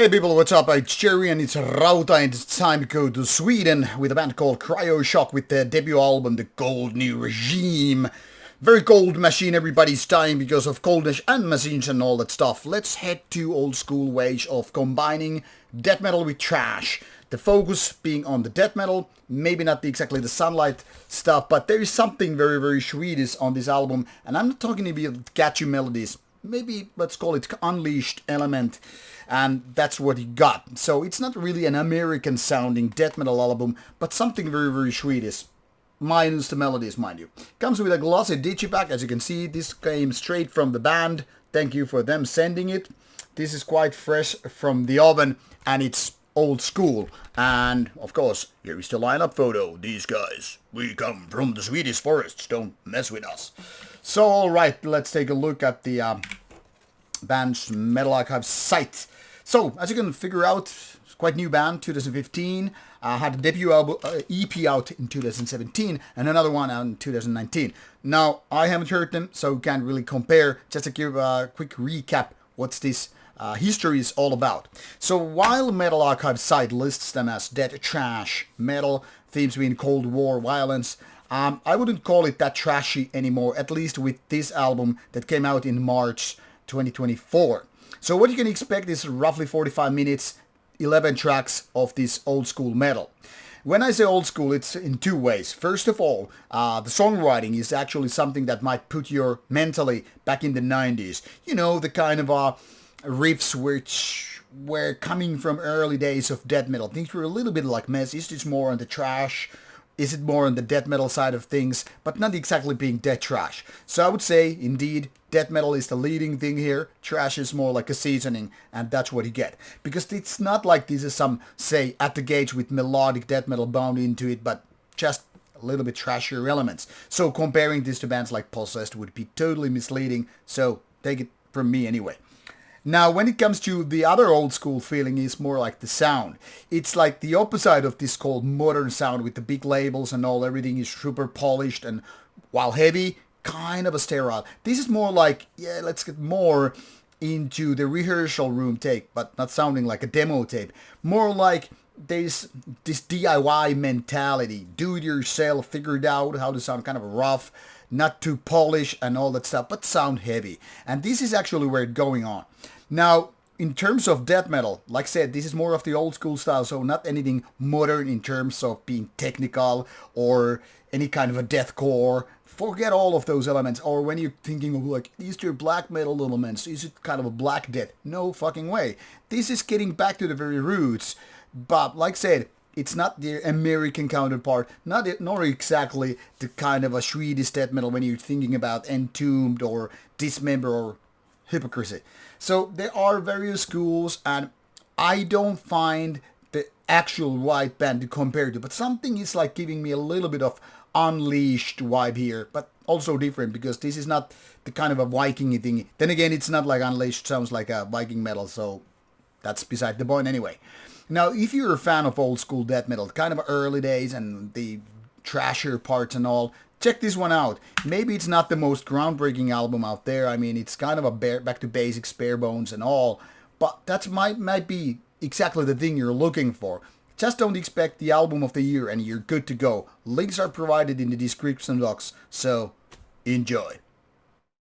Hey people, what's up? It's Jerry and it's Rauta and it's time to go to Sweden with a band called Cryoshock with their debut album, The Cold New Regime. Very cold machine, everybody's dying because of coldness and machines and all that stuff. Let's head to old school ways of combining death metal with thrash. The focus being on the death metal, maybe not exactly the sunlight stuff, but there is something very Swedish on this album, and I'm not talking about catchy melodies. Maybe let's call it unleashed element, and that's what he got. So it's not really an American sounding death metal album, but something very Swedish, minus the melodies, mind you. Comes with a glossy digipack. As you can see, this came straight from the band. Thank you for them sending it. This is quite fresh from the oven, and it's old school. And of course, here is the lineup photo. These guys, we come from the Swedish forests, don't mess with us. So alright, let's take a look at the band's Metal Archive site. So, as you can figure out, it's quite new band, 2015. Had a debut album, EP out in 2017 and another one out in 2019. Now, I haven't heard them, so can't really compare. Just to give a quick recap what's this history is all about. So while Metal Archive site lists them as death, trash, metal, themes being Cold War, violence, I wouldn't call it that trashy anymore, at least with this album that came out in March 2024. So what you can expect is roughly 45 minutes, 11 tracks of this old school metal. When I say old school, it's in two ways. First of all, the songwriting is actually something that might put you mentally back in the 90s. You know, the kind of riffs which were coming from early days of death metal. Things were a little bit like mess. Is this more on the trash? Is it more on the death metal side of things, but not exactly being death trash? So I would say, indeed, death metal is the leading thing here. Trash is more like a seasoning, and that's what you get. Because it's not like this is some, say, at the gauge with melodic death metal bound into it, but just a little bit trashier elements. So comparing this to bands like Possessed would be totally misleading, so take it from me anyway. Now, when it comes to the other old school feeling, is more like the sound. It's like the opposite of this called modern sound with the big labels and all. Everything is super polished and, while heavy, kind of a sterile. This is more like, yeah, let's get more into the rehearsal room tape, but not sounding like a demo tape. More like there's this DIY mentality. Do it yourself, figure it out how to sound kind of rough, not too polished and all that stuff, but sound heavy. And this is actually where it's going on. Now, in terms of death metal, like I said, this is more of the old school style, so not anything modern in terms of being technical or any kind of a deathcore. Forget all of those elements. Or when you're thinking of like, is there black metal elements? Is it kind of a black death? No fucking way. This is getting back to the very roots. But like I said, it's not the American counterpart, nor exactly the kind of a Swedish death metal when you're thinking about Entombed or Dismember or Hypocrisy. So there are various schools, and I don't find the actual right band to compare to, but something is like giving me a little bit of Unleashed vibe here, but also different because this is not the kind of a Viking thing. Then again, it's not like Unleashed sounds like a Viking metal, so that's beside the point anyway. Now, if you're a fan of old school death metal, kind of early days and the trashier parts and all, check this one out. Maybe it's not the most groundbreaking album out there. I mean, it's kind of a back to basics, bare bones and all, but that might be exactly the thing you're looking for. Just don't expect the album of the year and you're good to go. Links are provided in the description box, so enjoy.